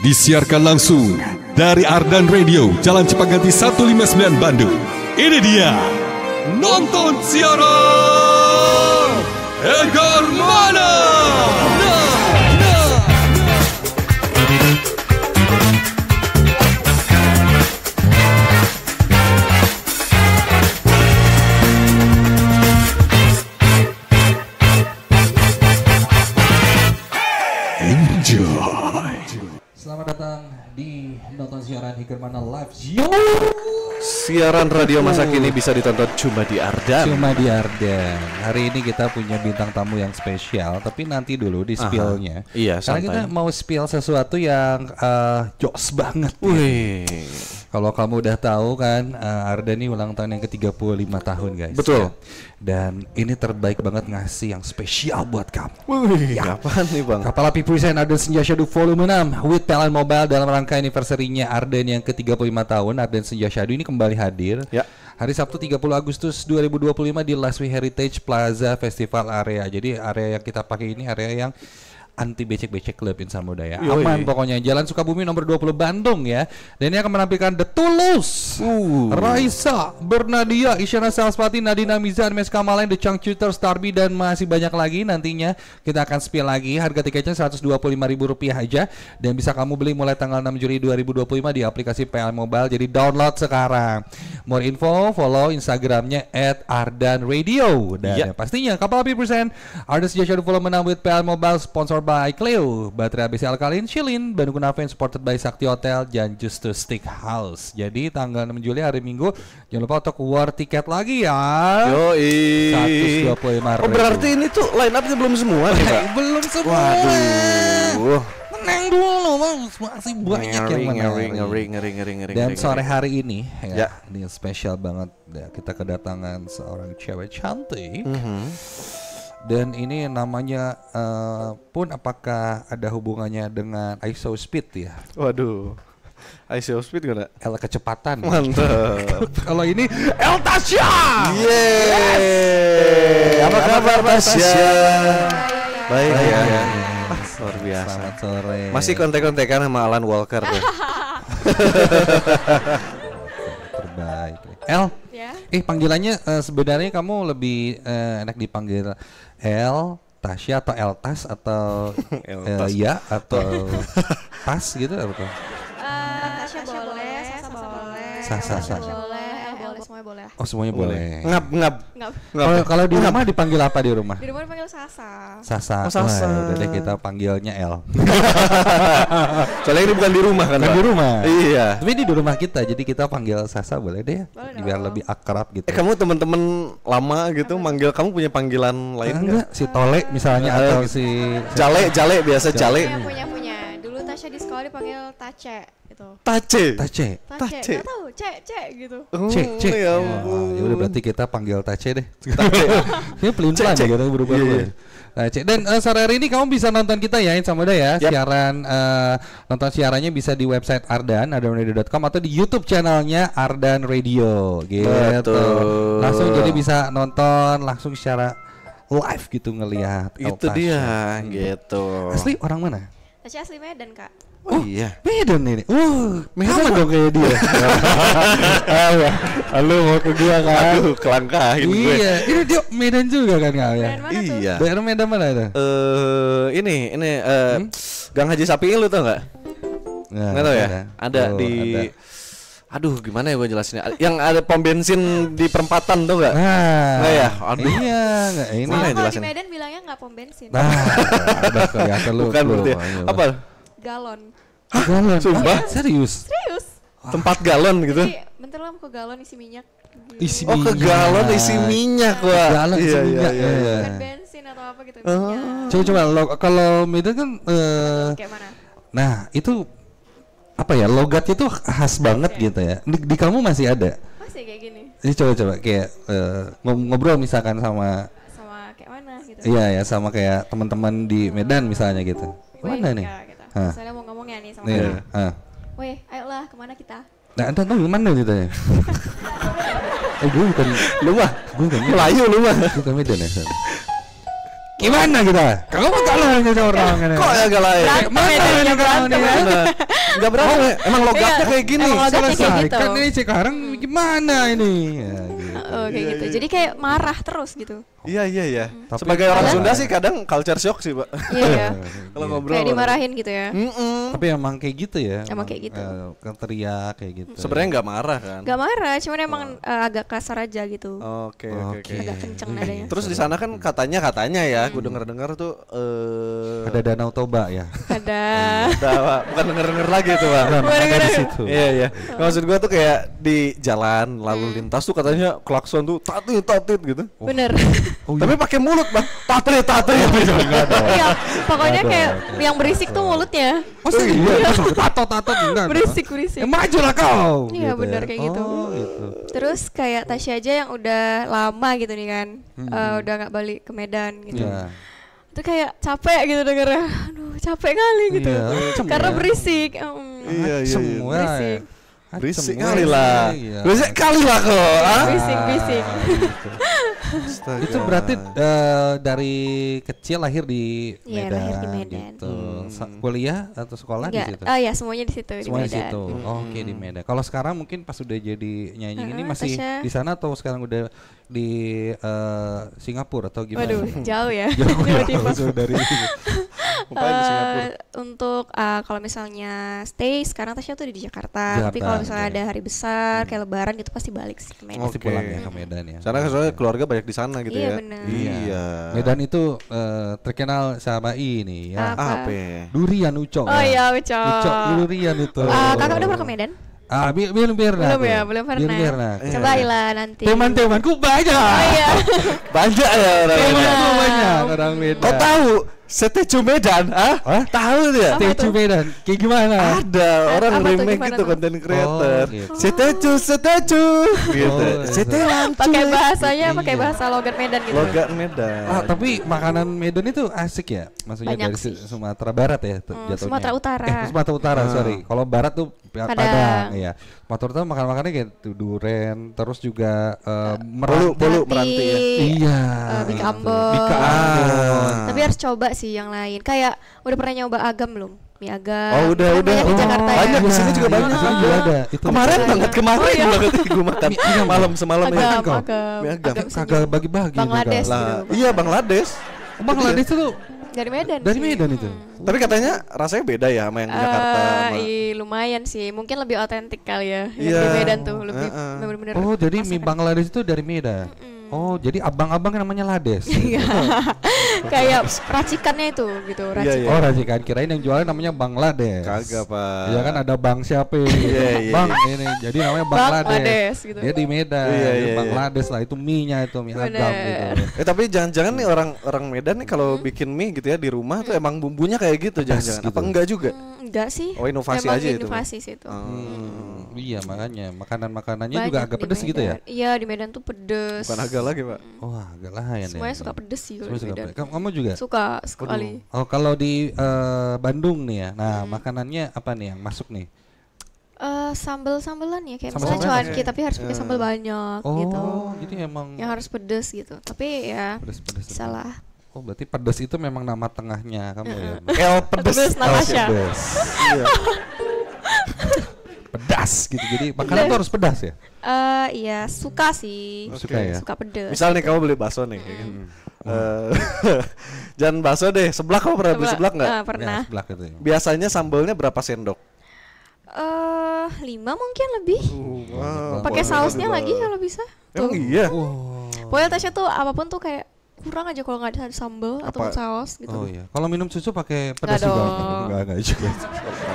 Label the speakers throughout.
Speaker 1: Disiarkan langsung dari Ardan Radio, Jalan Cipaganti 159 Bandung. Ini dia, nonton siaran Edgar Mana. Enjoy.
Speaker 2: Selamat datang di nonton siaran Hikmana Live. Yo!
Speaker 3: Siaran radio masa kini bisa ditonton cuma di Ardan.
Speaker 2: Cuma di Ardan. Hari ini kita punya bintang tamu yang spesial, tapi nanti dulu di spill-nya.
Speaker 3: Iya,
Speaker 2: karena kita mau spill sesuatu yang jokes banget.
Speaker 3: Wih.
Speaker 2: Kalau kamu udah tahu kan, Ardan ini ulang tahun yang ke-35 tahun, guys.
Speaker 3: Betul.
Speaker 2: Ya. Dan ini terbaik banget ngasih yang spesial buat kamu.
Speaker 3: Wih, apaan nih Bang?
Speaker 2: Kapal Api present Ardan Senja Syahdu Volume 6 with PLN Mobile dalam rangka anniversary-nya Ardan yang ke-35 tahun. Ardan Senja Syahdu ini kembali hadir hari Sabtu 30 Agustus 2025 di Laswi Heritage Plaza Festival Area. Jadi area yang kita pakai ini area yang anti becek-becek Club Insan Muda ya. Aman pokoknya. Jalan Sukabumi nomor 20 Bandung ya. Dan ini akan menampilkan The Tulus, Raisa, Bernadia, Isyana Salspati, Nadina Mizan, Meska Malain, The Changcuter, Starby dan masih banyak lagi. Nantinya kita akan spill lagi. Harga tiketnya Rp125.000 aja dan bisa kamu beli mulai tanggal 6 Juli 2025 di aplikasi PLN Mobile. Jadi download sekarang. More info follow Instagramnya @ardanradio. Dan pastinya Kapal Api present Ardan Senja Syahdu Volume 6 with PLN Mobile, sponsor by Cleo, baterai ABC Alkaline, Shilin, Bandung Kunafen, supported by Sakti Hotel dan Justus Steakhouse. Jadi tanggal 6 Juli hari Minggu, jangan lupa untuk war tiket lagi ya.
Speaker 3: Yoi.
Speaker 2: 125.000.
Speaker 3: Oh berarti ini tuh line up-nya belum semua nih Pak?
Speaker 2: Belum semua.
Speaker 3: Waduh.
Speaker 2: Menang dulu Mas, masih banyak yang menang.
Speaker 3: Ngeri.
Speaker 2: Dan sore hari ini ya, ini spesial banget ya, kita kedatangan seorang cewek cantik. Dan ini namanya pun apakah ada hubungannya dengan ISO Speed ya?
Speaker 3: Waduh. ISO Speed gak ada?
Speaker 2: L kecepatan.
Speaker 3: Mantap.
Speaker 2: Kalau ini El Tasya.
Speaker 3: Yeay. Apa kabar Tasya? Baik ya. Luar biasa.
Speaker 2: Selamat sore.
Speaker 3: Masih kontek-kontekan sama Alan Walker tuh.
Speaker 2: Terbaik. El.
Speaker 4: Ya.
Speaker 2: Panggilannya sebenarnya kamu lebih enak dipanggil El Tasya atau Eltas atau ya atau Tas gitu atau
Speaker 4: Tasya boleh, Sasa boleh,
Speaker 2: Sasa
Speaker 4: boleh, El boleh, semuanya boleh.
Speaker 2: Oh semuanya boleh.
Speaker 3: Ngap.
Speaker 2: Kalau di rumah dipanggil apa di rumah?
Speaker 4: Di rumah dipanggil Sasa.
Speaker 2: Sasa.
Speaker 3: Oh, Sasa.
Speaker 2: Wah, udah deh kita panggilnya El.
Speaker 3: Soalnya ini bukan di rumah kan?
Speaker 2: Bukan di rumah.
Speaker 3: Iya.
Speaker 2: Tapi di rumah kita, jadi kita panggil Sasa boleh deh.
Speaker 4: Boleh
Speaker 2: Biar
Speaker 4: dong.
Speaker 2: lebih akrab gitu.
Speaker 3: Kamu teman-teman lama gitu manggil kamu punya panggilan lain
Speaker 2: enggak? Si Tole misalnya atau si
Speaker 3: Jale biasa Jale.
Speaker 4: Punya. Dulu Tasya di sekolah dipanggil Tace gitu.
Speaker 3: Tace.
Speaker 2: Tace.
Speaker 4: Tace. Gak tahu, Cek gitu.
Speaker 2: Cek.
Speaker 3: Ya
Speaker 2: Ya udah berarti kita panggil Tace deh. Ini pelin-pelan
Speaker 3: Cek.
Speaker 2: gitu berubah-ubah. Tace. Dan sore hari ini kamu bisa nonton kita ya Insan Muda ya. Siaran nonton siarannya bisa di website ardanradio.com atau di YouTube channelnya Ardan Radio gitu.
Speaker 3: Betul.
Speaker 2: Langsung jadi bisa nonton langsung secara live gitu ngelihat.
Speaker 3: Itu dia gitu.
Speaker 2: Asli orang mana?
Speaker 4: Tasya asli Medan, Kak.
Speaker 3: Oh iya.
Speaker 2: Medan ini. Sama dong kayak dia. Halo mau ke gua kan?
Speaker 3: Aduh, kelangkahin gue.
Speaker 2: Iya, ini dia Medan juga kan kau ya?
Speaker 4: Medan mana tuh?
Speaker 3: Iya.
Speaker 2: Daerah Medan mana itu?
Speaker 3: Ini Gang Haji Sapiin lu tau nggak? Nggak tahu ya? Ada
Speaker 2: Oh,
Speaker 3: di.
Speaker 2: ada.
Speaker 3: Aduh, gimana ya gue jelasinnya? Yang ada pom bensin di perempatan tuh nggak?
Speaker 2: Nah,
Speaker 3: Nggak ya? Aduh.
Speaker 2: Iya, nggak ini.
Speaker 3: Mana
Speaker 4: Kalau
Speaker 3: yang
Speaker 4: di
Speaker 3: jelasin?
Speaker 4: Medan bilangnya nggak pom bensin.
Speaker 2: Nah, ada kelihatan lu.
Speaker 3: Bukan berarti. Apa?
Speaker 4: Galon.
Speaker 2: Galon.
Speaker 3: Sumpah?
Speaker 2: Serius?
Speaker 4: Serius?
Speaker 3: Tempat galon gitu?
Speaker 4: Jadi bentar lah mau ke galon isi minyak.
Speaker 2: Isi
Speaker 3: Oh, ke galon isi minyak, wah.
Speaker 2: Galon isi minyak.
Speaker 3: Iya.
Speaker 4: Bukan bensin atau apa gitu minyak.
Speaker 2: Coba kalau Medan kan
Speaker 4: Kayak mana?
Speaker 2: nah, itu apa ya? Logatnya tuh khas banget gitu ya. Di kamu masih ada?
Speaker 4: Masih kayak gini.
Speaker 2: Ini coba kayak ngobrol misalkan sama
Speaker 4: Kayak mana gitu.
Speaker 2: iya ya sama kayak teman-teman di Medan misalnya gitu. Mana nih?
Speaker 4: Gitu.
Speaker 2: Hah.
Speaker 4: Misalnya mau ngomongnya nih sama
Speaker 2: Iya.
Speaker 4: kamu. Weh, ayolah kemana kita?
Speaker 2: Nah, anda tahu gimana gitu ya? Gue bukan
Speaker 3: Lu mah
Speaker 2: gue bukan
Speaker 3: Melayu lu mah.
Speaker 2: Bukan Medan ya. San? Gimana kita? Kamu kalah jadi orang ini.
Speaker 3: Kok ya galah ya?
Speaker 2: Mana ini kamu nih?
Speaker 3: Enggak berani. Emang logatnya kayak gini.
Speaker 4: Emang logatnya kayak gitu.
Speaker 2: Kan ini sekarang gimana ini?
Speaker 4: Oh kayak gitu. Jadi kayak marah terus gitu.
Speaker 3: Iya. Sebagai orang Sunda sih kadang culture shock sih, Pak.
Speaker 4: Iya.
Speaker 3: Kalau ngobrol.
Speaker 4: Kayak dimarahin gitu ya.
Speaker 2: Tapi emang kayak gitu ya.
Speaker 4: Emang kayak gitu.
Speaker 2: Kan teriak kayak gitu.
Speaker 3: Sebenarnya nggak marah kan?
Speaker 4: Gak marah, cuman emang agak kasar aja gitu.
Speaker 3: Oke.
Speaker 4: Agak kenceng nadanya.
Speaker 3: Terus di sana kan katanya ya, gue denger tuh
Speaker 2: ada Danau Toba ya.
Speaker 4: Ada.
Speaker 3: Bukan denger lagi tuh, Pak.
Speaker 2: Ada di situ.
Speaker 3: Iya. Maksud gue tuh kayak di jalan lalu lintas tuh katanya klakson tuh tatit gitu.
Speaker 4: Bener.
Speaker 3: Tapi pakai mulut, Bang. Tatit.
Speaker 4: Iya, pokoknya kayak yang berisik tuh mulutnya.
Speaker 2: Masa iya? Tato enggak.
Speaker 4: Berisik.
Speaker 2: Maju lah kau.
Speaker 4: Iya
Speaker 2: Gitu
Speaker 4: bener
Speaker 2: ya.
Speaker 4: kayak gitu.
Speaker 2: Gitu.
Speaker 4: Terus kayak Tasya aja yang udah lama gitu nih kan, udah nggak balik ke Medan gitu.
Speaker 2: Iya.
Speaker 4: Itu kayak capek gitu dengernya. Aduh capek kali gitu.
Speaker 2: Iya,
Speaker 4: Karena
Speaker 2: ya.
Speaker 4: berisik.
Speaker 3: Iya.
Speaker 2: Semua
Speaker 4: Berisik.
Speaker 3: Berisik
Speaker 2: semua
Speaker 3: kali lah.
Speaker 2: iya.
Speaker 3: Berisik kali lah kok. Ah?
Speaker 4: Bising.
Speaker 3: Astaga.
Speaker 2: Itu berarti dari kecil lahir di
Speaker 4: Iya,
Speaker 2: Medan.
Speaker 4: lahir di Medan.
Speaker 2: Gitu. Kuliah atau sekolah di
Speaker 4: Enggak.
Speaker 2: situ?
Speaker 4: Oh ya semuanya di situ di
Speaker 2: Semua di
Speaker 4: Medan.
Speaker 2: situ. Oke, di Medan. Kalau sekarang mungkin pas udah jadi nyanyi ini masih
Speaker 4: Tasya.
Speaker 2: di sana atau sekarang udah di Singapura atau gimana?
Speaker 4: Waduh jauh ya.
Speaker 2: Jauh
Speaker 4: Tiba-tiba.
Speaker 2: jauh dari
Speaker 3: Ngapain di Singapura?
Speaker 4: Untuk kalau misalnya stay sekarang Tasya tuh di Jakarta. Tapi kalau misalnya
Speaker 2: oke.
Speaker 4: ada hari besar kayak Lebaran gitu pasti balik sih ke Medan.
Speaker 2: Pasti pulang ya ke Medan ya.
Speaker 3: Sana soalnya keluarga banyak di sana gitu
Speaker 4: Iya,
Speaker 3: ya.
Speaker 4: bener.
Speaker 3: Iya.
Speaker 2: Medan itu terkenal sama ini ya.
Speaker 4: Apa?
Speaker 3: Apa? Ya?
Speaker 2: Durian ucok.
Speaker 4: Oh iya Ucok.
Speaker 2: Ucok durian itu.
Speaker 4: Kakak udah pernah ke Medan?
Speaker 2: Belum pernah.
Speaker 4: Belum ya, belum pernah. Cobalah nanti.
Speaker 2: Teman-temanku banyak.
Speaker 4: Oh iya.
Speaker 3: Banyak ya orang Medan.
Speaker 2: Temanku banyak orang Medan.
Speaker 3: Kau tahu Setecu Medan? Hah? Tahu dia?
Speaker 2: Tecu Medan. Kayak gimana?
Speaker 3: Ada orang
Speaker 4: apa tuh,
Speaker 3: remake
Speaker 4: gimana
Speaker 3: gitu
Speaker 4: tuh?
Speaker 3: konten creator.
Speaker 2: Oh, gitu.
Speaker 3: Setecu gitu.
Speaker 2: Oh,
Speaker 3: Setelan.
Speaker 4: Pakai bahasanya, pakai
Speaker 2: Iya.
Speaker 4: bahasa logat Medan gitu.
Speaker 3: Logat Medan.
Speaker 2: Tapi makanan Medan itu asik ya? Maksudnya
Speaker 4: Banyak
Speaker 2: dari
Speaker 4: sih.
Speaker 2: Sumatera Barat ya jatuhnya.
Speaker 4: Sumatera Utara.
Speaker 2: Sumatera Utara, sorry. Kalau Barat tuh
Speaker 4: Padang.
Speaker 2: Padang, ya. Sumatera Utara makan-makannya kayak tuh duren, terus juga meranti.
Speaker 3: Bolu meranti ya.
Speaker 2: Iya.
Speaker 4: Bika
Speaker 2: gitu.
Speaker 4: Ambon.
Speaker 2: Bika Ambon.
Speaker 4: Tapi harus coba sih yang lain. Kayak udah pernah nyoba agam belum? Mie agam.
Speaker 3: Oh udah.
Speaker 4: Kan banyak di Jakarta ya.
Speaker 3: Banyak di sini juga banyak.
Speaker 2: Di sini juga ada. Itu
Speaker 3: Kemarin
Speaker 4: Iya.
Speaker 3: banget gue makan malam semalam ya.
Speaker 4: Agam.
Speaker 3: Mie agam.
Speaker 4: Agam
Speaker 2: kagak
Speaker 4: senyum.
Speaker 2: bagi-bagi
Speaker 4: Bangladesh
Speaker 2: juga.
Speaker 3: Lah,
Speaker 4: gitu.
Speaker 3: iya Bangladesh.
Speaker 2: Bangladesh itu
Speaker 4: Dari Medan.
Speaker 2: dari
Speaker 4: sih.
Speaker 2: Medan itu.
Speaker 3: Tapi katanya rasanya beda ya sama yang di Jakarta. sama-
Speaker 4: Lumayan sih. Mungkin lebih otentik kali ya. Yang
Speaker 3: Iya.
Speaker 4: di Medan tuh lebih bener-bener.
Speaker 2: Oh, jadi mie
Speaker 4: masakan.
Speaker 2: Bangladesh itu dari Medan. Oh, jadi abang-abang yang namanya Lades.
Speaker 4: Iya. Kayak racikannya itu gitu.
Speaker 3: Iya.
Speaker 2: Oh, racikan kirain yang jualnya namanya Bangladesh.
Speaker 3: Kagak, Pak.
Speaker 2: Iya kan ada Bang siapa?
Speaker 3: Iya.
Speaker 2: Bang ini jadi namanya Bangladesh.
Speaker 4: Bangladesh gitu.
Speaker 2: Dia di Medan.
Speaker 3: Iya,
Speaker 2: Di
Speaker 3: iya.
Speaker 2: Bangladesh lah itu mie-nya itu mie
Speaker 4: Bener.
Speaker 2: agam gitu.
Speaker 3: Tapi jangan-jangan nih orang Medan nih kalau bikin mie gitu ya di rumah tuh emang bumbunya kayak gitu jangan-jangan.
Speaker 2: gitu.
Speaker 3: Apa enggak juga?
Speaker 4: Enggak sih.
Speaker 3: Oh, inovasi
Speaker 4: Emang
Speaker 3: aja itu.
Speaker 4: inovasi sih itu.
Speaker 2: Iya, makanya makanan-makanannya
Speaker 4: Banyak
Speaker 2: juga agak
Speaker 4: di
Speaker 2: pedes gitu ya.
Speaker 4: Medan. Iya di Medan tuh pedes.
Speaker 3: Bukan agak lagi, Pak.
Speaker 2: Wah, agak layan ya.
Speaker 4: Semuanya suka pedes sih kalau
Speaker 2: Semua
Speaker 4: di
Speaker 2: suka
Speaker 4: Medan.
Speaker 2: pedes. Kamu juga?
Speaker 4: Suka sekali.
Speaker 2: Oh, kalau di Bandung nih ya. Nah, makanannya apa nih yang masuk nih?
Speaker 4: Sambel-sambelan ya kayak
Speaker 2: Sambel-sambelan
Speaker 4: misalnya cuanki
Speaker 2: ya?
Speaker 4: tapi harus pakai sambal banyak
Speaker 2: Oh,
Speaker 4: gitu.
Speaker 2: jadi emang
Speaker 4: Yang harus pedes gitu. Tapi ya
Speaker 2: pedes-pedes. itu.
Speaker 4: salah.
Speaker 2: Oh, berarti pedes itu memang nama tengahnya kamu ya.
Speaker 3: El pedes.
Speaker 4: Pedes Natasha.
Speaker 2: Pedas.
Speaker 3: Iya.
Speaker 2: Pedas gitu. Jadi makanan tuh harus pedas ya.
Speaker 4: Iya suka sih.
Speaker 2: Suka ya.
Speaker 4: Suka pedes.
Speaker 3: Misal nih kamu beli bakso nih kayak gitu. Jangan bakso deh, seblak kamu pernah beli seblak enggak?
Speaker 4: Pernah.
Speaker 2: Ya, seblak itu ya.
Speaker 3: Biasanya sambalnya berapa sendok?
Speaker 4: 5 mungkin lebih.
Speaker 3: Wow,
Speaker 4: Pakai
Speaker 3: pokoknya
Speaker 4: sausnya
Speaker 3: lebih
Speaker 4: lagi
Speaker 3: banget.
Speaker 4: kalau bisa.
Speaker 3: Emang
Speaker 4: Tuh.
Speaker 3: iya?
Speaker 4: Pokoknya Tasya tuh apapun tuh kayak kurang aja kalau nggak ada sambal atau
Speaker 3: Apa?
Speaker 4: saus gitu.
Speaker 2: Oh iya. Kalau minum susu pakai pedas
Speaker 4: Nggak
Speaker 2: juga.
Speaker 4: dong.
Speaker 2: Enggak juga.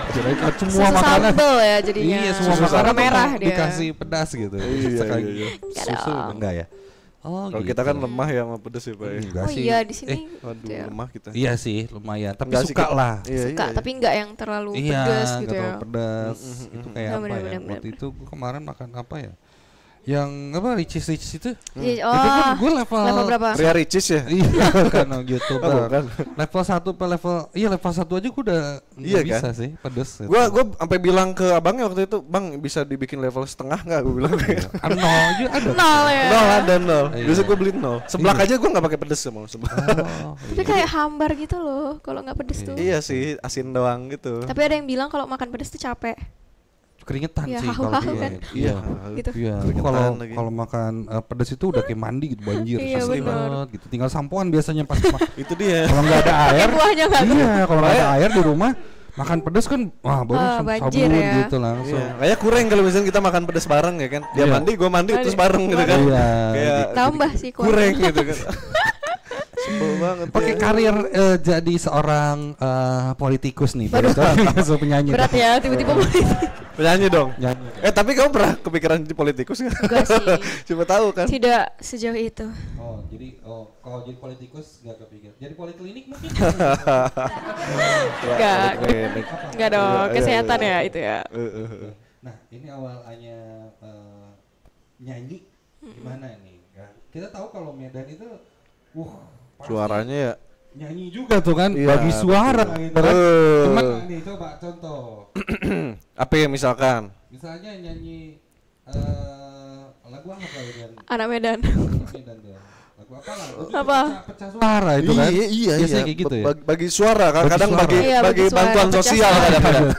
Speaker 2: Kirain kan semua
Speaker 4: Susu
Speaker 2: makanan.
Speaker 4: sambal ya jadinya.
Speaker 2: Iya, semua
Speaker 3: Susu
Speaker 2: makanan
Speaker 4: warna
Speaker 2: tuh
Speaker 4: merah dia.
Speaker 2: dikasih pedas gitu.
Speaker 3: Iya,
Speaker 2: Sekali
Speaker 3: iya.
Speaker 4: Enggak
Speaker 2: susu
Speaker 4: dong.
Speaker 2: enggak ya? Oh,
Speaker 3: Kalau
Speaker 2: gitu.
Speaker 3: kita kan lemah ya sama pedes ya, Pak. ya.
Speaker 2: Enggak
Speaker 4: Oh
Speaker 2: sih.
Speaker 4: iya di sini.
Speaker 3: Waduh,
Speaker 4: ya.
Speaker 3: lemah kita.
Speaker 2: Iya sih, lumayan. Tapi
Speaker 3: Enggak sih,
Speaker 2: suka
Speaker 3: kita-
Speaker 2: lah.
Speaker 3: Iya,
Speaker 4: Suka
Speaker 3: iya.
Speaker 4: tapi nggak yang terlalu
Speaker 2: Iya,
Speaker 4: pedes
Speaker 2: nggak
Speaker 4: gitu ya.
Speaker 2: terlalu pedas. Itu kayak
Speaker 4: Nah,
Speaker 2: apa ya?
Speaker 4: bener-bener.
Speaker 2: Waktu itu gua kemarin makan apa ya? Yang apa Ricis itu?
Speaker 4: Oh,
Speaker 2: itu kan gue
Speaker 4: level berapa?
Speaker 3: Ria Ricis ya?
Speaker 2: Iya kan YouTuber.
Speaker 3: Kan.
Speaker 2: Level 1 level 1 aja gue udah
Speaker 3: iya kan?
Speaker 2: bisa sih, pedes.
Speaker 3: Gua sampai bilang ke abangnya waktu itu, "Bang, bisa dibikin level setengah enggak?" Gue bilang.
Speaker 2: Nol aja ada.
Speaker 4: Nol ya.
Speaker 3: Nol ada nol.
Speaker 2: Iya.
Speaker 3: Biasa gue beli nol. Seblak aja gue enggak pakai pedes emang seblak.
Speaker 4: Tapi kayak hambar gitu loh kalau nggak pedes tuh.
Speaker 3: Iya sih, asin doang gitu.
Speaker 4: Tapi ada yang bilang kalau makan pedes tuh capek.
Speaker 2: Keringetan
Speaker 4: Ya,
Speaker 2: sih kalau
Speaker 4: hahu-hahu kan.
Speaker 3: Iya.
Speaker 4: Gitu.
Speaker 2: Iya,
Speaker 3: Keringetan lagi.
Speaker 2: kalau makan pedas itu udah kayak mandi gitu, banjir,
Speaker 4: Iya,
Speaker 2: asli
Speaker 4: bener.
Speaker 2: banget gitu. Tinggal sampoan biasanya pas
Speaker 3: Itu dia.
Speaker 2: kalau nggak ada air.
Speaker 4: Buahnya nggak ada.
Speaker 2: Iya, kalau nggak ada air di rumah makan pedas kan, wah baru
Speaker 4: banjir
Speaker 2: sabun
Speaker 4: ya.
Speaker 2: gitu langsung.
Speaker 3: Iya. Kayak kurang kalau misalnya kita makan pedas bareng ya kan. Dia
Speaker 2: Iya.
Speaker 3: mandi, gue mandi terus bareng gitu kan.
Speaker 2: Iya.
Speaker 3: Kayak
Speaker 4: Tambah sih
Speaker 3: kurang gitu kan. Sebel banget.
Speaker 2: Pakai
Speaker 3: ya.
Speaker 2: karir jadi seorang politikus nih, baru masuk penyanyi.
Speaker 4: Berat ya tiba-tiba
Speaker 3: Penyanyi dong.
Speaker 2: Nyanyi.
Speaker 3: Tapi kamu pernah kepikiran jadi politikus nggak?
Speaker 4: Enggak sih.
Speaker 3: Coba tahu kan.
Speaker 4: Tidak sejauh itu.
Speaker 2: Oh, jadi kalau jadi politikus nggak kepikir. Jadi poliklinik mungkin.
Speaker 4: Enggak. Enggak dong,
Speaker 3: Iya,
Speaker 4: kesehatan ya itu ya.
Speaker 2: Nah, ini awalnya nyanyi gimana nih? Kita tahu kalau Medan itu pasti
Speaker 3: Suaranya ya.
Speaker 2: nyanyi juga tuh kan,
Speaker 3: Iya,
Speaker 2: bagi suara
Speaker 3: betul.
Speaker 2: gitu kan. Cuman nih coba contoh.
Speaker 3: Apa ya misalkan?
Speaker 2: Misalnya nyanyi lagu apa kalian?
Speaker 4: Anak Medan.
Speaker 2: Medan tuh. Lagu apa lah?
Speaker 4: Apa?
Speaker 2: Pecah suara itu kan.
Speaker 3: Iya.
Speaker 2: Biasanya kayak gitu ya.
Speaker 3: Bagi suara,
Speaker 2: Bagi
Speaker 3: kadang
Speaker 2: suara.
Speaker 3: bagi
Speaker 4: Iya,
Speaker 3: bagi
Speaker 4: bagi suara,
Speaker 3: bantuan
Speaker 4: pecah
Speaker 3: sosial
Speaker 4: suara.
Speaker 3: kadang-kadang.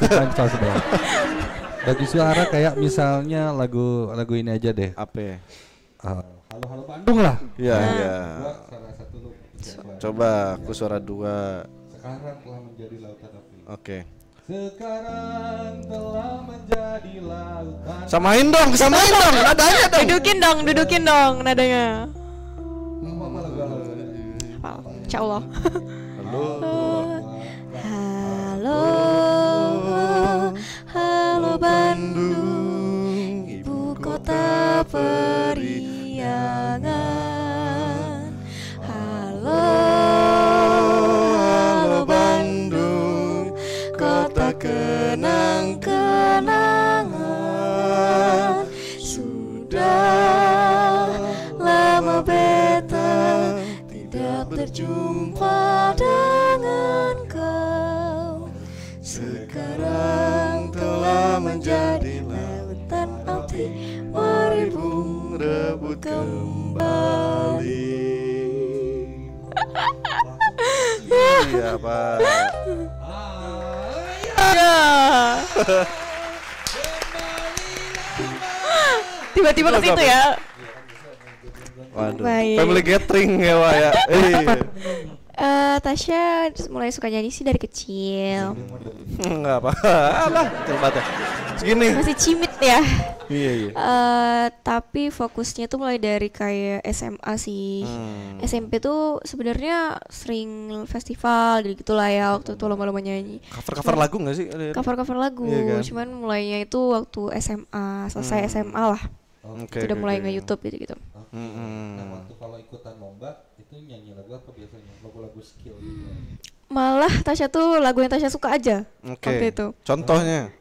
Speaker 2: Bagi suara kayak misalnya lagu ini aja deh.
Speaker 3: Apa ya?
Speaker 2: Halo Bandung lah.
Speaker 3: Iya, iya.
Speaker 2: Gua salah satu lu.
Speaker 3: Coba aku suara 2.
Speaker 2: Sekarang telah menjadi lautan api.
Speaker 3: Oke.
Speaker 2: Sekarang telah menjadi lautan.
Speaker 3: Samain dong nadanya dong.
Speaker 4: Dudukin dong nadanya.
Speaker 2: Apa lagu?
Speaker 4: Insyaallah. Halo Bandung, ibu kota periangan. Halo Bandung, kota kenang-kenangan. Sudah lama beta tidak berjumpa dengan kau. Sekarang telah menjadi lautan api, mari bung rebut kembali.
Speaker 3: Iya, Pak.
Speaker 4: Tiba-tiba ke situ ya.
Speaker 3: Waduh.
Speaker 4: Baik.
Speaker 3: Family gathering ya, Wak ya.
Speaker 4: Tasya mulai suka nyanyi sih dari kecil.
Speaker 3: Enggak apa. Alah, terbatas. Segini.
Speaker 4: Masih cimit ya.
Speaker 3: Iya.
Speaker 4: Tapi fokusnya tuh mulai dari kayak SMA sih. SMP tuh sebenarnya sering festival gitu lah ya, waktu itu lomba-lomba nyanyi.
Speaker 3: Cover lagu enggak sih?
Speaker 4: Cover lagu.
Speaker 3: Iya kan?
Speaker 4: Cuman mulainya itu waktu SMA, selesai SMA lah.
Speaker 3: Oke.
Speaker 4: Udah mulai nge-YouTube gitu.
Speaker 2: Nah, waktu kalau ikutan lomba itu nyanyi lagu apa biasanya? Lagu-lagu skill gitu.
Speaker 4: Malah Tasya tuh lagu yang Tasya suka aja waktu itu.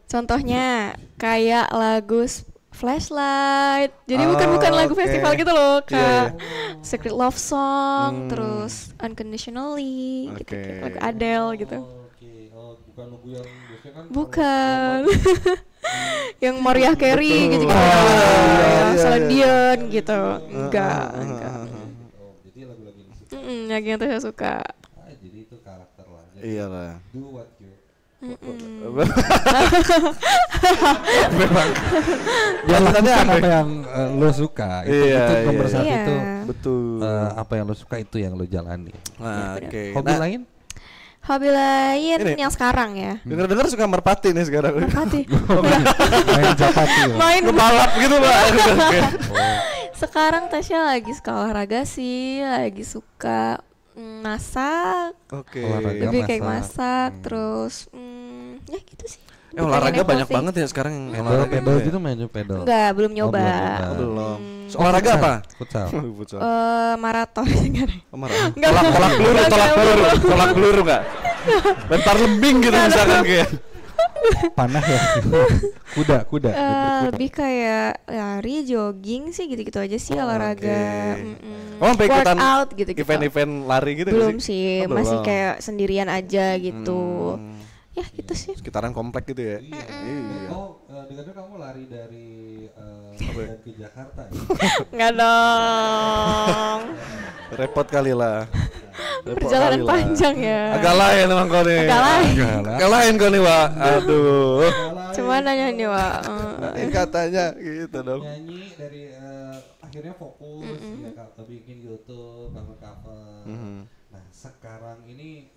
Speaker 4: Contohnya kayak lagu Flashlight. Jadi bukan lagu festival gitu loh, kayak Secret Love Song, terus Unconditionally, gitu, lagu Adele gitu.
Speaker 2: Bukan lagu yang biasanya kan.
Speaker 4: Bukan. Yang Mariah Carey gitu. Celine Dion gitu. Enggak.
Speaker 2: Jadi lagu-lagu ini.
Speaker 4: Lagu yang Tasya suka.
Speaker 2: Jadi itu karakter lah.
Speaker 3: Iyalah.
Speaker 2: Do what you.
Speaker 3: Memang.
Speaker 2: Ya lakukan apa yang lo suka. Itu nomor satu itu.
Speaker 3: Betul.
Speaker 2: Apa yang lo suka itu yang lo jalani.
Speaker 3: Oke.
Speaker 2: Hobi lain?
Speaker 4: Hobi lain
Speaker 3: Ini.
Speaker 4: yang sekarang ya.
Speaker 3: Dengar-dengar suka merpati nih sekarang.
Speaker 4: Merpati.
Speaker 2: Main Japati.
Speaker 4: Main
Speaker 3: Balap gitu, Pak.
Speaker 4: Sekarang Tasya lagi suka olahraga sih, lagi suka masak.
Speaker 3: Oke.
Speaker 4: Lebih kayak masak, terus ya gitu sih.
Speaker 3: Olahraga banyak banget ya sekarang.
Speaker 2: Pedal gitu main pedal.
Speaker 4: Enggak, belum nyoba.
Speaker 3: Belum. Olahraga apa?
Speaker 2: Futsal.
Speaker 4: Maraton.
Speaker 3: Enggak. Tolak peluru enggak? Bentar lembing gitu misalkan kayak.
Speaker 2: Panah ya. Kuda.
Speaker 4: Lebih kayak lari, jogging sih gitu-gitu aja sih olahraga.
Speaker 3: Sampai ikutan
Speaker 4: workout gitu-gitu.
Speaker 3: Event-event lari gitu
Speaker 4: belum sih, masih kayak sendirian aja gitu. Ya gitu sih.
Speaker 3: Sekitaran komplek gitu ya.
Speaker 2: Iya. Dengar kamu lari dari Medan ke Jakarta ya?
Speaker 4: Enggak dong.
Speaker 3: Repot kali lah.
Speaker 4: Perjalanan panjang ya.
Speaker 3: Agak lain emang kau nih. Agak lain kau nih, Wak. Aduh.
Speaker 4: Cuma nanya nih, Wak.
Speaker 3: Katanya gitu dong.
Speaker 2: Nyanyi dari akhirnya fokus ya bikin YouTube, cover. Nah, sekarang ini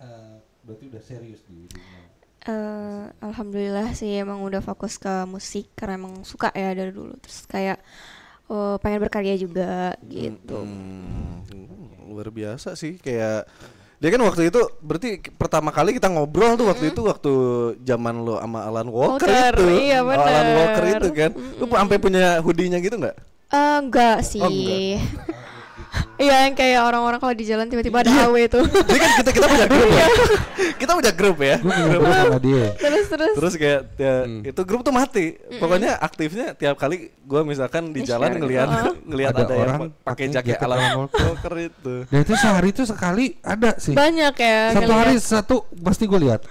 Speaker 2: berarti udah serius di dunia.
Speaker 4: Alhamdulillah sih emang udah fokus ke musik karena emang suka ya dari dulu. Terus kayak pengen berkarya juga gitu.
Speaker 3: Luar biasa sih, kayak dia kan waktu itu berarti pertama kali kita ngobrol tuh waktu itu waktu zaman lo sama Alan Walker itu.
Speaker 4: Iya bener.
Speaker 3: Alan Walker itu kan. Lu sampai punya hoodie-nya gitu enggak?
Speaker 4: Enggak sih. Iya yang kayak orang-orang kalau di jalan tiba-tiba ada AW itu.
Speaker 3: Jadi kan kita punya grup ya. Kita punya grup ya.
Speaker 2: Grup sama dia.
Speaker 3: Terus kayak itu grup tuh mati. Pokoknya aktifnya tiap kali gue misalkan di jalan ngelihat ada yang pakai jaket Alan Walker itu.
Speaker 2: Dan itu sehari itu sekali ada sih.
Speaker 4: Banyak ya.
Speaker 2: Satu hari satu pasti gue lihat.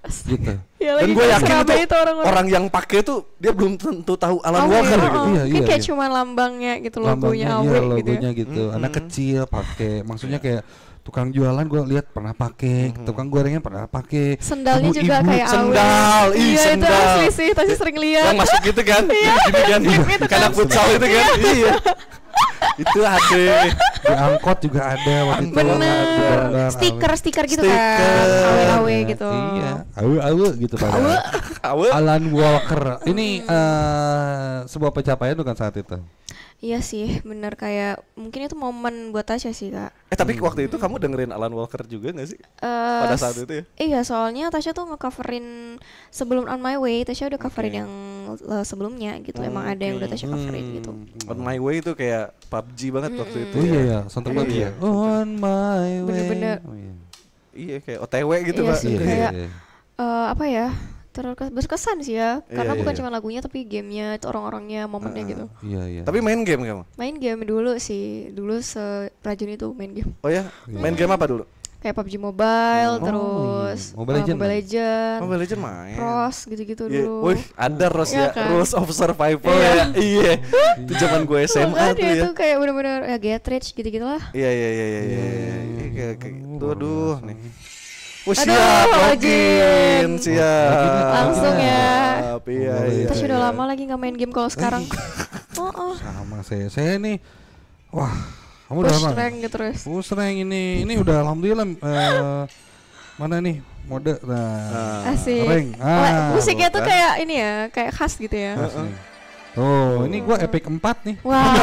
Speaker 2: Gitu.
Speaker 4: Ya,
Speaker 3: dan gue yakin itu orang yang pakai tuh dia belum tentu tahu Alan Walker gitu.
Speaker 4: Iya, kayak cuma lambangnya gitu, logonya AW
Speaker 2: gitu. Anak kecil pakai, maksudnya kayak tukang jualan gue lihat pernah pakai, tukang gorengnya pernah pakai.
Speaker 4: Sendalnya juga kayak AW.
Speaker 3: Sendal,
Speaker 4: iya itu asli sih, tadi sering lihat.
Speaker 3: Yang masuk gitu kan, gini kan, kayak futsal itu kan, iya. Itu ada
Speaker 2: di angkot juga ada waktu itu.
Speaker 4: Bener. Stiker gitu kan, AW gitu.
Speaker 2: Iya, AW gitu pada. Alan Walker. Ini sebuah pencapaian bukan saat itu.
Speaker 4: Iya sih, bener kayak mungkin itu momen buat Tasya sih kak.
Speaker 3: Tapi waktu itu kamu dengerin Alan Walker juga gak sih? Pada saat itu ya?
Speaker 4: Iya, soalnya Tasya tuh nge-coverin sebelum On My Way, Tasya udah coverin yang sebelumnya gitu. Emang ada yang udah Tasya coverin gitu.
Speaker 3: On My Way itu kayak PUBG banget waktu itu.
Speaker 2: Iya ya, soundtrack PUBG ya. On My Way.
Speaker 4: Bener-bener.
Speaker 3: Iya kayak OTW gitu
Speaker 4: Pak.
Speaker 3: Iya
Speaker 4: kayak apa ya? Berkesan sih ya, karena bukan cuma lagunya tapi gamenya, itu orang-orangnya, momennya gitu.
Speaker 2: Iya.
Speaker 3: Tapi main game kamu?
Speaker 4: Main game dulu sih, dulu serajin itu main game.
Speaker 3: Oh ya, main game apa dulu?
Speaker 4: Kayak PUBG Mobile, terus
Speaker 2: Mobile
Speaker 4: Legend
Speaker 3: main.
Speaker 4: ROS gitu-gitu dulu.
Speaker 3: Wih, ada ROS ya, kan? Rules of Survival ya. Iya. Itu zaman gue SMA tuh ya.
Speaker 4: Itu kayak bener-bener ya Get Rich gitu-gitu lah.
Speaker 3: Iya. Kayak gitu, aduh nih. Siap, login, siap.
Speaker 4: Langsung ya.
Speaker 3: Iya.
Speaker 4: Kita sudah lama lagi nggak main game kalau sekarang.
Speaker 2: Sama saya nih, wah, kamu udah lama.
Speaker 4: Push rank gitu terus.
Speaker 2: Push rank ini udah alhamdulillah. Mana nih mode? Nah,
Speaker 4: asik.
Speaker 2: Rank.
Speaker 4: Musiknya tuh kayak ini ya, kayak khas gitu ya.
Speaker 2: Oh, ini gua epic 4 nih.
Speaker 4: Wah.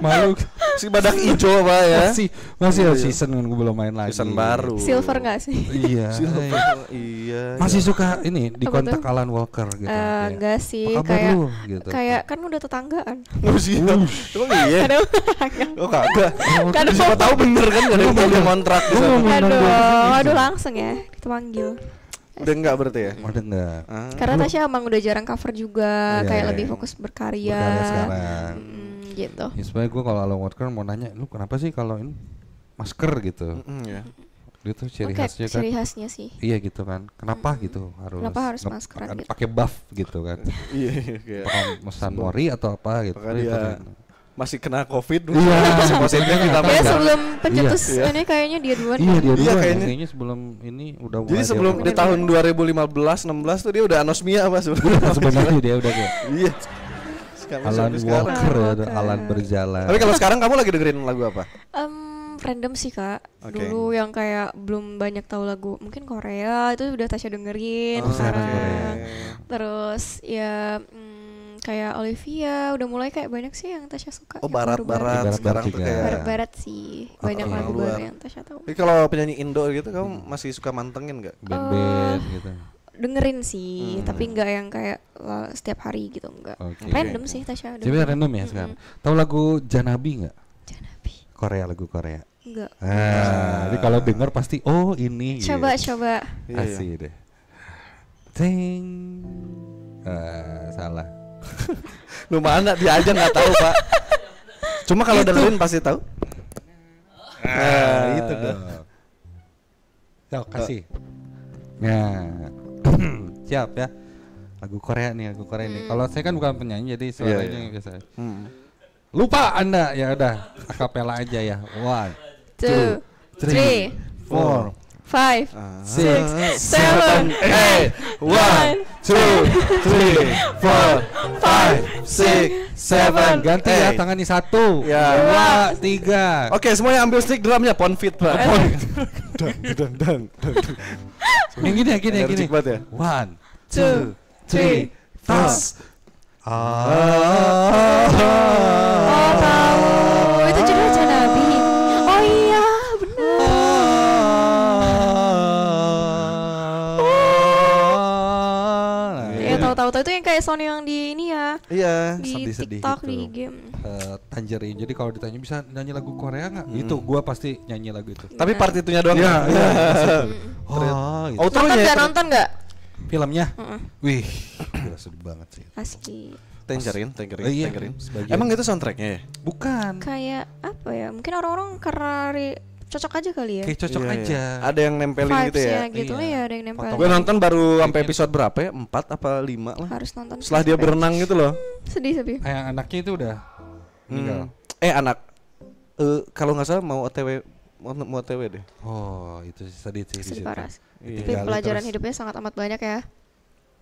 Speaker 2: Malu.
Speaker 3: Si badak hijau Pak ya.
Speaker 2: Masih season kan, gua belum main lagi.
Speaker 3: Season baru.
Speaker 4: Silver enggak sih?
Speaker 2: Iya.
Speaker 3: Iya.
Speaker 2: Masih suka ini di kontak Alan Walker gitu.
Speaker 4: Enggak sih,
Speaker 2: kayak gitu.
Speaker 4: Kayak kan udah tetanggaan.
Speaker 3: Oh sih. Emang iya. Oh kagak.
Speaker 4: Kadang
Speaker 3: siapa tahu bener kan ada yang mau kontrak di sana.
Speaker 4: Aduh langsung ya kita panggil.
Speaker 3: Udah enggak berarti ya?
Speaker 2: Udah enggak.
Speaker 4: Karena Tasya emang udah jarang cover juga, kayak lebih fokus berkarya.
Speaker 2: Berkarya sekarang.
Speaker 4: Gitu.
Speaker 2: Ya, sebenarnya gue kalau Alan Walker mau nanya, lu kenapa sih kalau ini masker gitu?
Speaker 3: Iya.
Speaker 2: Itu ciri khasnya kan?
Speaker 4: Ciri khasnya sih.
Speaker 2: Iya gitu kan. Kenapa gitu harus?
Speaker 4: Kenapa harus maskeran gitu?
Speaker 2: Pakai buff gitu kan?
Speaker 3: Iya.
Speaker 2: Mesan Mori atau apa gitu?
Speaker 3: Masih kena COVID.
Speaker 2: Iya.
Speaker 3: Masih positif kita.
Speaker 4: Kayak sebelum pencetus ini kayaknya dia duluan.
Speaker 2: Iya dia duluan.
Speaker 3: Kayaknya
Speaker 2: sebelum ini udah.
Speaker 3: Jadi sebelum di tahun 2015-16 tuh dia udah anosmia apa
Speaker 2: sebenarnya dia udah kayak.
Speaker 3: Iya.
Speaker 2: Alan Walker ya, Alan berjalan.
Speaker 3: Tapi kalau sekarang kamu lagi dengerin lagu apa?
Speaker 4: Random sih kak. Dulu yang kayak belum banyak tahu lagu, mungkin Korea itu udah Tasya dengerin sekarang. Terus ya kayak Olivia udah mulai kayak banyak sih yang Tasya suka.
Speaker 3: Barat sekarang tuh kayak
Speaker 4: barat sih banyak lagu baru yang Tasya tahu.
Speaker 3: Tapi kalau penyanyi Indo gitu kamu masih suka mantengin nggak?
Speaker 2: Band gitu.
Speaker 4: Dengerin sih, tapi enggak yang kayak setiap hari gitu, enggak. Random sih Tasya.
Speaker 2: Jadi random ya sekarang. Tahu lagu Janabi nggak?
Speaker 4: Janabi.
Speaker 2: Lagu Korea.
Speaker 4: Enggak.
Speaker 2: Jadi kalau denger pasti ini.
Speaker 4: Coba.
Speaker 2: Asik deh. Ting. Salah.
Speaker 3: Lu mana dia aja nggak tahu Pak. Cuma kalau dengerin pasti tahu.
Speaker 2: Itu dong. Yuk kasih. Nah, siap ya. Lagu Korea nih. Kalau saya kan bukan penyanyi jadi suaranya biasa. Lupa Anda, ya udah akapela aja ya. 1, 2, 3, 4, 5, 6, 7, 8. 1, 2, 3, 4, 5, 6, 7. Ganti ya, tangan nih 1, 2, 3.
Speaker 3: Oke, semuanya ambil stick drumnya, Ponfit Pak. Dang.
Speaker 2: Yang gini. 1, 2, 3, 4.
Speaker 4: Oh tahu, itu judul Raja Nabi. Oh iya benar. Ya tahu itu yang kayak sound yang di ini ya.
Speaker 3: Iya.
Speaker 4: Di TikTok gitu. Di game.
Speaker 2: Tangerine. Jadi kalau ditanya bisa nyanyi lagu Korea nggak? Itu gua pasti nyanyi lagu itu.
Speaker 3: Tapi part itunya doang.
Speaker 2: Iya.
Speaker 4: Nonton nggak?
Speaker 2: Filmnya? Wih, gila sedih banget sih.
Speaker 4: Asli.
Speaker 3: Tangerine.
Speaker 2: Iya,
Speaker 3: Emang itu soundtracknya ya?
Speaker 2: Bukan.
Speaker 4: Kayak apa ya? Mungkin orang-orang karena cocok aja kali ya.
Speaker 2: Kayak cocok aja.
Speaker 3: Ada yang nempelin
Speaker 4: vibes
Speaker 3: gitu ya?
Speaker 4: Gitu ya, ada yang nempelin.
Speaker 3: Gue nonton baru sampai episode berapa ya? 4 apa 5 lah.
Speaker 4: Harus nonton.
Speaker 3: Setelah dia berenang gitu loh.
Speaker 4: Sedih.
Speaker 2: Yang anaknya itu udah meninggal.
Speaker 3: Anak. Kalau nggak salah mau OTW deh.
Speaker 2: Oh, itu sedih sih di situ.
Speaker 4: Parah. Tapi pelajaran hidupnya sangat amat banyak ya.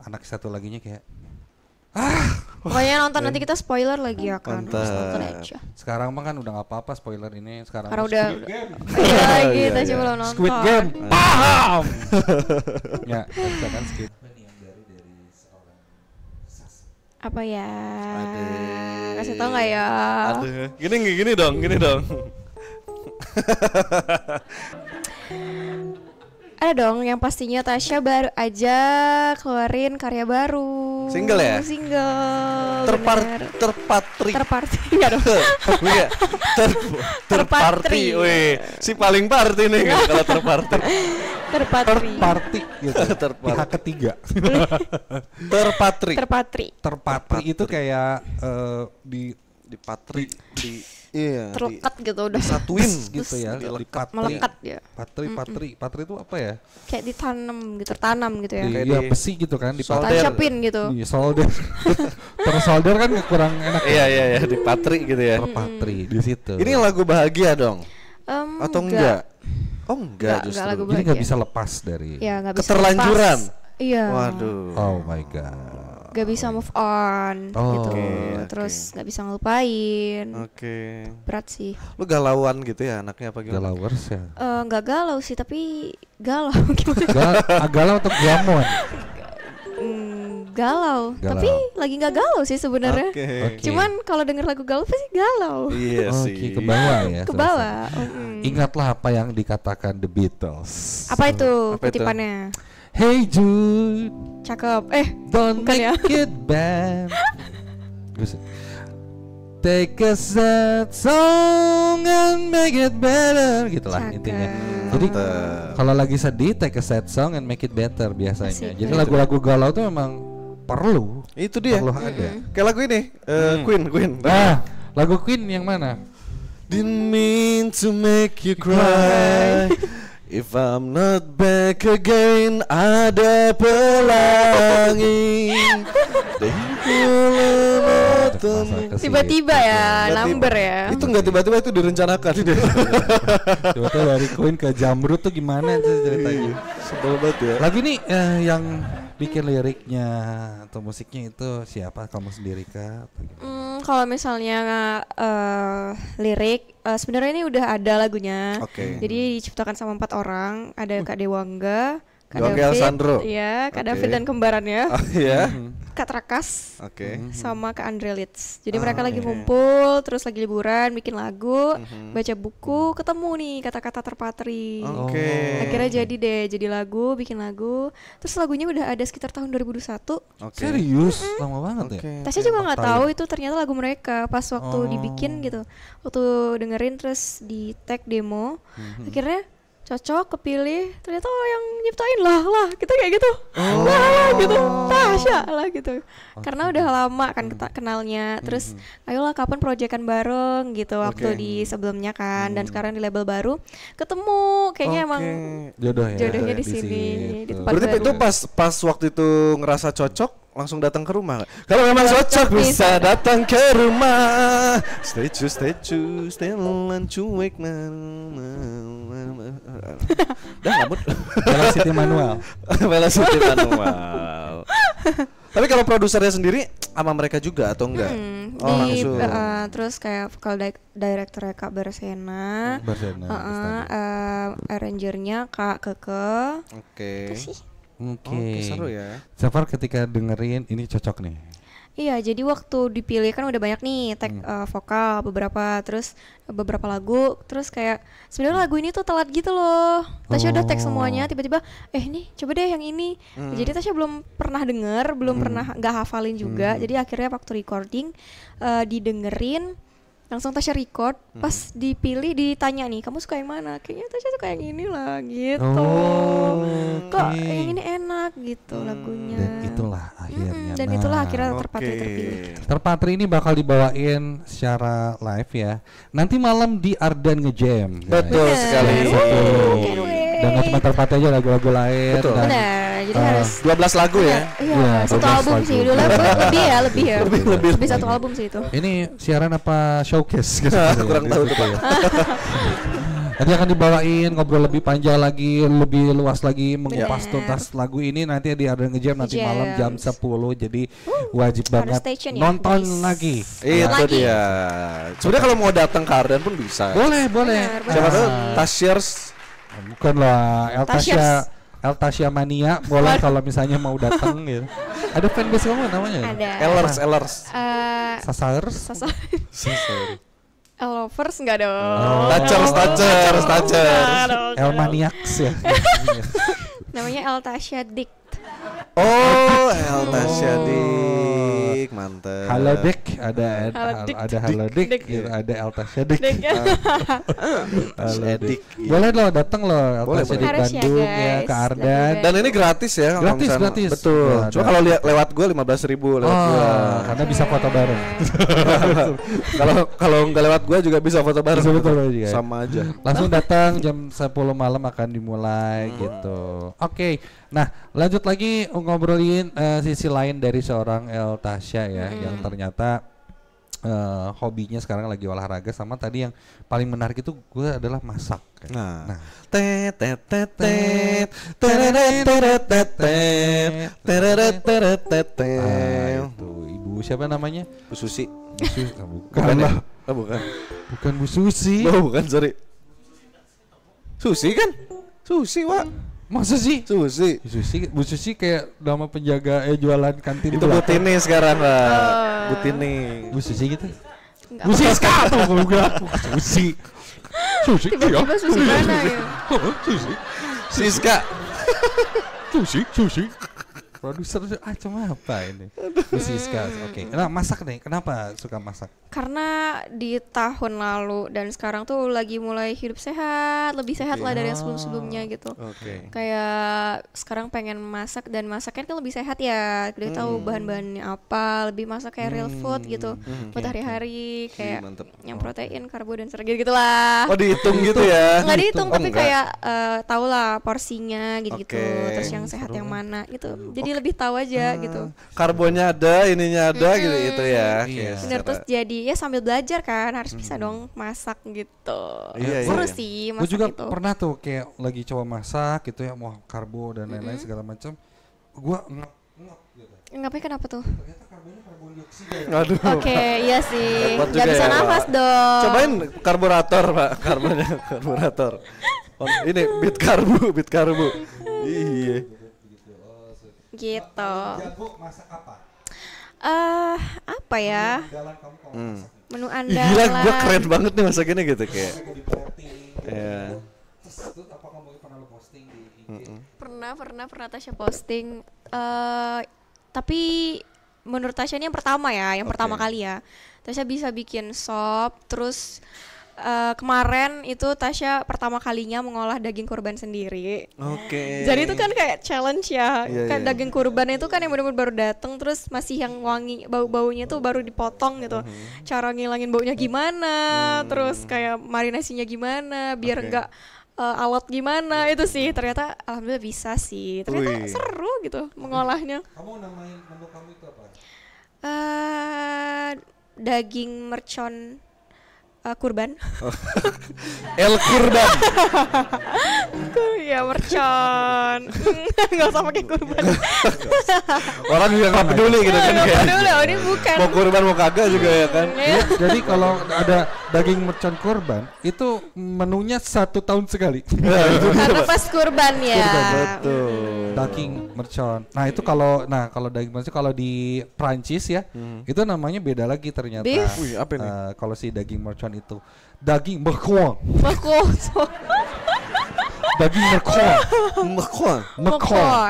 Speaker 2: Anak satu laginya kayak
Speaker 4: pokoknya nonton nanti kita spoiler lagi ya kan. Nonton aja.
Speaker 2: Sekarang mah kan udah nggak apa-apa spoiler ini sekarang.
Speaker 4: Karena udah lagi kita coba nonton.
Speaker 2: Squid Game. Paham. Ya, bisa kan Squid.
Speaker 4: Apa ya? Kasih tau nggak ya?
Speaker 3: Gini dong.
Speaker 4: Ada dong yang pastinya Tasya baru aja keluarin karya baru.
Speaker 3: Single ya?
Speaker 4: Single.
Speaker 3: Terpatri.
Speaker 4: Enggak dong.
Speaker 3: Terparty. Wih, si paling party nih kalau terparty.
Speaker 2: Terparty gitu. Pihak ketiga. Terpatri itu kayak di patri
Speaker 4: terlekat gitu udah
Speaker 3: satuin
Speaker 4: gitu
Speaker 3: ya,
Speaker 4: melekat ya.
Speaker 2: Patri itu apa ya?
Speaker 4: Kayak ditanam gitu, tertanam gitu ya.
Speaker 2: Iya, besi gitu kan,
Speaker 4: ditancapin gitu.
Speaker 2: Iya, solder. Tersolder kan kurang enak.
Speaker 3: Iya, di patri gitu ya.
Speaker 2: Terpatri di situ.
Speaker 3: Ini lagu bahagia dong? Atau enggak? Oh enggak justru.
Speaker 4: Enggak lagu
Speaker 2: bahagia. Jadi enggak bisa lepas dari
Speaker 3: keterlanjuran.
Speaker 4: Iya.
Speaker 3: Waduh.
Speaker 2: Oh my god.
Speaker 4: Gak bisa move on gitu. Terus gak bisa ngelupain. Berat sih.
Speaker 3: Lu galauan gitu ya anaknya apa gimana?
Speaker 2: Galauers ya?
Speaker 4: Gak galau sih tapi galau gimana?
Speaker 2: Galau atau gamon?
Speaker 4: Galau. Tapi lagi gak galau sih sebenarnya. Cuman kalau denger lagu galau pasti galau.
Speaker 3: Iya sih.
Speaker 2: Ke bawah ya.
Speaker 4: Ke bawah.
Speaker 2: Ingatlah apa yang dikatakan The Beatles.
Speaker 4: Apa itu kutipannya?
Speaker 2: Hey Jude,
Speaker 4: cakep.
Speaker 2: Don't make it bad. Take a sad song and make it better. Gitulah intinya. Jadi kalau lagi sedih, take a sad song and make it better biasanya. Jadi lagu-lagu galau tuh memang perlu.
Speaker 3: Itu dia.
Speaker 2: Perlu ada.
Speaker 3: Kayak lagu ini, Queen.
Speaker 2: Nah, lagu Queen yang mana?
Speaker 3: Didn't mean to make you cry. If I'm not back again, ada pelangi.
Speaker 4: Tiba-tiba ya, number ya.
Speaker 3: Itu nggak tiba-tiba, itu direncanakan.
Speaker 2: Tiba-tiba dari Queen ke Jamrut tuh gimana tuh ceritanya?
Speaker 3: Sebel banget ya.
Speaker 2: Lagu ini yang bikin liriknya atau musiknya itu siapa? Kamu sendiri kah?
Speaker 4: Kalau misalnya lirik sebenarnya ini udah ada lagunya. Jadi diciptakan sama 4 orang. Ada Kak Dewangga, Kak David, ya, Kak David dan kembarannya. Kak Trakas, sama Kak Andre Litz. Jadi mereka lagi ngumpul, terus lagi liburan, bikin lagu, baca buku, ketemu nih kata-kata terpatri. Akhirnya jadi lagu, bikin lagu. Terus lagunya udah ada sekitar tahun 2021.
Speaker 2: Serius? Lama banget ya?
Speaker 4: Tasya juga nggak tahu itu ternyata lagu mereka pas waktu dibikin gitu. Waktu dengerin terus di tag demo, akhirnya cocok, kepilih, ternyata yang nyiptain lah kita kayak gitu. Lah gitu, Tasya lah gitu. Karena udah lama kan kenalnya. Terus ayolah kapan proyekan bareng gitu waktu di sebelumnya kan, dan sekarang di label baru ketemu kayaknya emang jodohnya di sini di tempat
Speaker 3: baru. Berarti itu pas waktu itu ngerasa cocok langsung datang ke rumah. Kalau memang cocok bisa datang ke rumah. Stay on cuek. Dah ngabut.
Speaker 2: Velocity manual.
Speaker 3: Tapi kalau produsernya sendiri sama mereka juga atau enggak?
Speaker 4: Terus kayak vokal directornya Kak Bersena, arrangernya Kak Keke.
Speaker 3: Oke.
Speaker 2: Oke,
Speaker 3: seru ya.
Speaker 2: Safar ketika dengerin ini cocok nih.
Speaker 4: Iya, jadi waktu dipilih kan udah banyak nih tag vokal beberapa lagu, terus kayak sebenarnya lagu ini tuh telat gitu loh. Tasya udah tag semuanya, tiba-tiba nih coba deh yang ini. Jadi Tasya belum pernah denger, belum pernah nggak hafalin juga. Jadi akhirnya waktu recording didengerin, langsung Tasya record, pas dipilih ditanya nih, kamu suka yang mana? Kayaknya Tasya suka yang ini lah gitu. Kok yang ini enak gitu lagunya.
Speaker 2: Dan itulah akhirnya.
Speaker 4: Dan itulah akhirnya terpilih.
Speaker 2: Terpatri ini bakal dibawain secara live ya. Nanti malam di Ardan Ngejam.
Speaker 3: Betul sekali.
Speaker 2: Dan gak cuma Terpatri aja, lagu-lagu lain.
Speaker 4: Betul. Benar. Jadi harus
Speaker 3: 12 lagu ya.
Speaker 4: Iya, satu album sih. Dulu lebih ya. Lebih satu album sih itu.
Speaker 2: Ini siaran apa showcase gitu?
Speaker 3: Kurang tahu tuh Pak.
Speaker 2: Nanti akan dibawain ngobrol lebih panjang lagi, lebih luas lagi mengupas tuntas lagu ini nanti di Ardan Ngejam nanti malam jam 10. Jadi wajib banget nonton lagi.
Speaker 3: Itu dia. Sebenarnya kalau mau datang ke Ardan pun bisa.
Speaker 2: Boleh.
Speaker 3: Siapa tahu Tasyers.
Speaker 2: Bukan lah, Tasya Mania boleh kalau misalnya mau datang gitu. Ada fanbase kamu namanya?
Speaker 4: Ada.
Speaker 3: Ellers.
Speaker 2: Sasars.
Speaker 4: Lovers enggak dong.
Speaker 3: Touchers.
Speaker 2: Elmaniacs ya.
Speaker 4: Namanya El Tasya Dik.
Speaker 3: Oh, El Tasya Dik, mantap.
Speaker 2: Halo Dik, ada Halo Dik, gitu. Ada El Tasya Dik. Dik. Boleh loh, datang loh El Tasya Dik Bandung ya ke Ardan.
Speaker 3: Dan ini gratis ya?
Speaker 2: Gratis.
Speaker 3: Betul. Cuma kalau lewat gue 15.000 lewat gue.
Speaker 2: Karena bisa foto bareng.
Speaker 3: Kalau nggak lewat gue juga bisa foto bareng.
Speaker 2: Betul.
Speaker 3: Sama aja.
Speaker 2: Langsung datang jam 10 malam akan dimulai gitu. Oke. Nah, lanjut lagi ngobrolin sisi lain dari seorang El Tasya ya, yang ternyata hobinya sekarang lagi olahraga, sama tadi yang paling menarik itu gue adalah masak.
Speaker 3: Nah.
Speaker 2: Itu ibu siapa namanya?
Speaker 3: Bu Susi.
Speaker 2: Bukan lah. Bukan Bu Susi.
Speaker 3: Bukan, sorry. Susi kan? Susi, Wak.
Speaker 2: Masa sih? Bu Susi kayak nama penjaga jualan kantin.
Speaker 3: Itu Bu Tini sekarang lah. Bu Tini.
Speaker 2: Bu Susi gitu. Bu Siska tuh juga. Susi.
Speaker 4: Tiba-tiba Susi mana ya?
Speaker 3: Siska.
Speaker 2: Susi. Produser cuma apa ini? Bu Siska. Oke. Nah, masak nih. Kenapa suka masak?
Speaker 4: Karena di tahun lalu dan sekarang tuh lagi mulai hidup sehat, lebih sehat lah dari yang sebelum-sebelumnya gitu. Kayak sekarang pengen masak, dan masaknya kan lebih sehat ya. Udah tahu bahan-bahannya apa, lebih masak kayak real food gitu. Buat hari-hari kayak yang protein, karbo dan serat gitu lah.
Speaker 3: Oh, dihitung gitu ya?
Speaker 4: Nggak dihitung, tapi kayak tahu lah porsinya gitu. Terus yang sehat yang mana gitu. Jadi lebih tahu aja gitu.
Speaker 3: Karbonnya ada, ininya ada gitu ya.
Speaker 4: Bener, terus jadi ya sambil belajar kan harus bisa dong masak gitu. Seru sih masak.
Speaker 2: Gue juga
Speaker 4: itu
Speaker 2: pernah tuh kayak lagi coba masak gitu ya, mau karbo dan lain-lain segala macam. Gue ngap gitu.
Speaker 4: Ngapnya kenapa tuh?
Speaker 2: Ternyata karbonnya karbon dioksida.
Speaker 3: Aduh.
Speaker 4: Oke, iya sih. Gak bisa nafas dong.
Speaker 3: Cobain karburator, Pak. Karbonnya karburator. Ini bit karbu. Iya.
Speaker 4: Gitu.
Speaker 2: Jago masak apa?
Speaker 4: Apa ya? Menu andalan.
Speaker 3: Gila, gue keren banget nih masakinnya gitu kayak. Iya.
Speaker 2: Apa kamu pernah lo posting di IG?
Speaker 4: Pernah Tasya posting. Tapi menurut Tasya ini yang pertama ya, yang pertama kali ya. Tasya bisa bikin sop, terus kemarin itu Tasya pertama kalinya mengolah daging kurban sendiri.
Speaker 3: Oke.
Speaker 4: Jadi itu kan kayak challenge ya. Kan daging kurban itu kan yang benar-benar baru datang, terus masih yang wangi, bau-baunya tuh baru dipotong gitu. Cara ngilangin baunya gimana, terus kayak marinasinya gimana biar enggak alot gimana, itu sih ternyata alhamdulillah bisa sih. Ternyata seru gitu mengolahnya.
Speaker 2: Kamu namain menu kamu itu apa?
Speaker 4: Daging mercon kurban.
Speaker 3: El kurban.
Speaker 4: Ya mercon. Enggak usah pakai kurban.
Speaker 3: Orang juga enggak peduli gitu kan kayak.
Speaker 4: Peduli, ini bukan.
Speaker 3: Mau kurban mau kagak juga ya kan.
Speaker 2: Jadi kalau ada daging mercon kurban itu menunya 1 tahun sekali.
Speaker 4: Karena pas kurban ya.
Speaker 3: Betul.
Speaker 2: Daging mercon. Nah, itu kalau daging mercon kalau di Prancis ya, itu namanya beda lagi ternyata.
Speaker 3: Wih, apa ini?
Speaker 2: Kalau si daging mercon itu daging mercon. Daging mercon.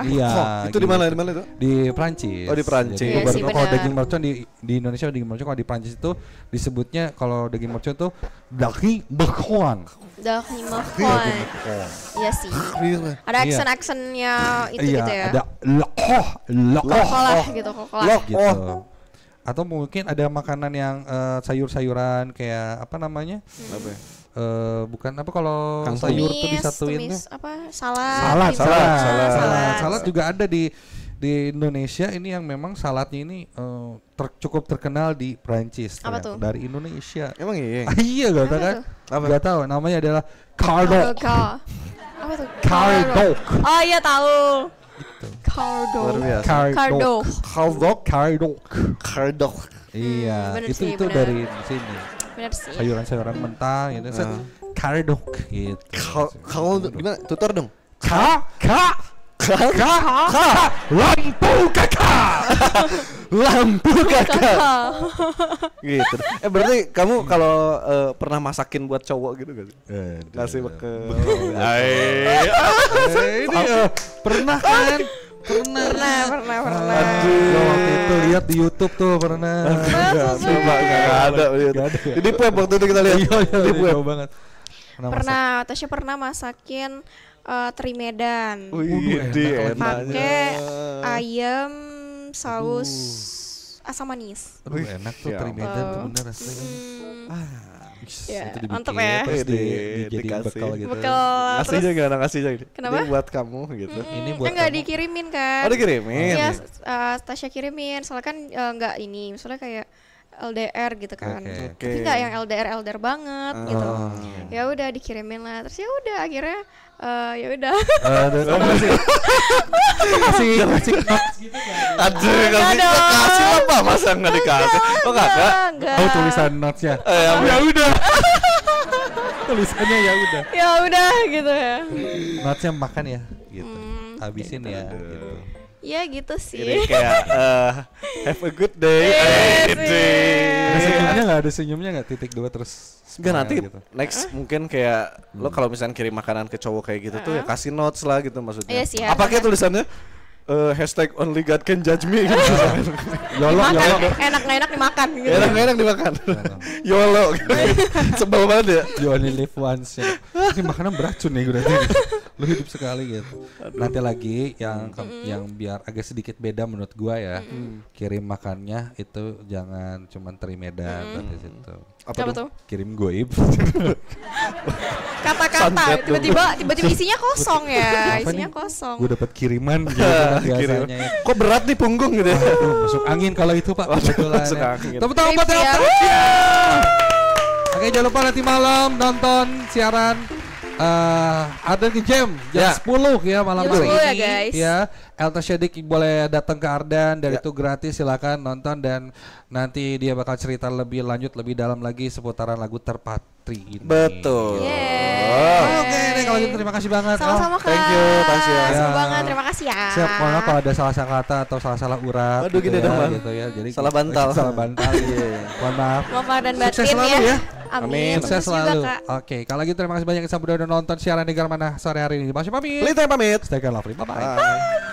Speaker 2: Iya.
Speaker 3: Itu di mana itu?
Speaker 2: Di Prancis.
Speaker 3: Oh, di Prancis.
Speaker 4: Iya,
Speaker 2: Baru
Speaker 4: sih,
Speaker 2: kalau
Speaker 4: benar.
Speaker 2: daging mercon di Indonesia daging mercon, kalau di Prancis itu disebutnya kalau daging mercon itu daging mercon.
Speaker 4: Daging mercon. Iya sih. Ada aksen-aksennya itu gitu ya.
Speaker 2: Ada
Speaker 4: Kokolah gitu.
Speaker 2: gitu. Atau mungkin ada makanan yang sayur-sayuran kayak apa namanya?
Speaker 3: Apa ya?
Speaker 2: Bukan apa kalau sayur tuh disatuin tuh?
Speaker 4: Apa? Salad.
Speaker 2: Salad juga ada di Indonesia ini yang memang saladnya ini cukup terkenal di Prancis.
Speaker 4: Apa tuh?
Speaker 2: Dari Indonesia.
Speaker 3: Emang iya?
Speaker 2: Iya gak tahu kan? Gak tahu. Namanya adalah cardok.
Speaker 4: Apa tuh?
Speaker 2: Cardok.
Speaker 4: Oh iya tahu.
Speaker 2: Cardok. Iya, itu dari sini.
Speaker 4: Benar sih.
Speaker 2: Sayuran-sayuran mentah gitu. Cardok gitu.
Speaker 3: Kalau gimana? Tutor dong. Lampu kakak. Gitu. Berarti kamu kalau pernah masakin buat cowok gitu gak sih? Nasi bekal.
Speaker 2: Ini pernah kan? Pernah.
Speaker 3: Aduh.
Speaker 2: Waktu itu lihat di YouTube tuh pernah.
Speaker 3: Enggak ada. Jadi waktu itu kita lihat.
Speaker 2: Di web banget.
Speaker 4: Tasya pernah masakin teri Medan.
Speaker 3: Pakai
Speaker 4: ayam saus asam manis.
Speaker 2: Enak tuh teri Medan tuh bener rasanya.
Speaker 4: Ya,
Speaker 2: itu
Speaker 4: mantep ya.
Speaker 2: Terus dijadiin bekal gitu.
Speaker 3: Ngasihnya gak ada ngasihnya gitu.
Speaker 4: Kenapa?
Speaker 3: Ini buat kamu gitu.
Speaker 2: Ini buat
Speaker 4: enggak dikirimin kan.
Speaker 3: Oh dikirimin?
Speaker 4: Iya, Tasya kirimin. Soalnya kan enggak ini, misalnya kayak LDR gitu kan. Tapi enggak yang LDR banget gitu. Ya udah dikirimin lah. Terus ya udah akhirnya ya udah.
Speaker 2: Kasih notes gitu kan.
Speaker 3: Aduh, kasih apa masa enggak dikasih? Oh kakak?
Speaker 2: Oh tulisan notesnya. Ya udah. Tulisannya ya udah.
Speaker 4: Ya udah gitu ya.
Speaker 2: Notesnya makan ya gitu. Habisin ya gitu.
Speaker 4: Ya gitu sih.
Speaker 3: Ini kayak have a good day.
Speaker 2: Ada senyumnya nggak? Titik 2 terus.
Speaker 3: Enggak nanti gitu. Next mungkin kayak lo kalau misalnya kirim makanan ke cowok kayak gitu tuh ya kasih notes lah gitu maksudnya.
Speaker 4: Iya sih,
Speaker 3: apa kayak tulisannya? Hashtag only God can judge me gitu.
Speaker 4: YOLO. Enak nggak enak dimakan gitu.
Speaker 3: Enak dimakan. YOLO. Sebel banget ya.
Speaker 2: You only live once ya. Ini makanan beracun nih berarti. Lu hidup sekali gitu. Nanti lagi yang biar agak sedikit beda menurut gua ya. Kirim makannya itu jangan cuman teri Medan dari situ.
Speaker 4: Apa tuh?
Speaker 2: Kirim goib.
Speaker 4: Kata-kata tiba-tiba isinya kosong ya. Isinya kosong.
Speaker 2: Gue dapat kiriman gitu biasanya ya.
Speaker 3: Kok berat nih punggung gitu ya?
Speaker 2: Masuk angin kalau itu Pak. Kebetulan. Tepuk-tangan buat Oke, jangan lupa nanti malam nonton siaran Ardan ke jam 10 ya malam hari ini.
Speaker 4: Ya guys.
Speaker 2: Ya, Elta Syadik boleh datang ke Ardan dan itu gratis, silakan nonton dan nanti dia bakal cerita lebih lanjut lebih dalam lagi seputaran lagu Terpatri ini.
Speaker 3: Betul.
Speaker 2: Oke, kalau gitu terima kasih banget.
Speaker 4: Sama-sama Kak.
Speaker 3: Thank you Tasya.
Speaker 4: Seru banget, terima kasih ya.
Speaker 2: Siap, kalau ada salah-salah kata atau salah-salah urat
Speaker 3: Aduh,
Speaker 2: gitu, gitu ya. Jadi
Speaker 3: salah bantal.
Speaker 2: Mohon maaf.
Speaker 4: Maaf dan batin
Speaker 2: sukses selalu ya.
Speaker 4: Amin.
Speaker 2: Sukses selalu. Oke, kalau gitu terima kasih banyak yang sudah nonton siaran Negara Mana sore hari ini. Masih pamit.
Speaker 3: Lita pamit.
Speaker 2: Stay lovely. Bye-bye.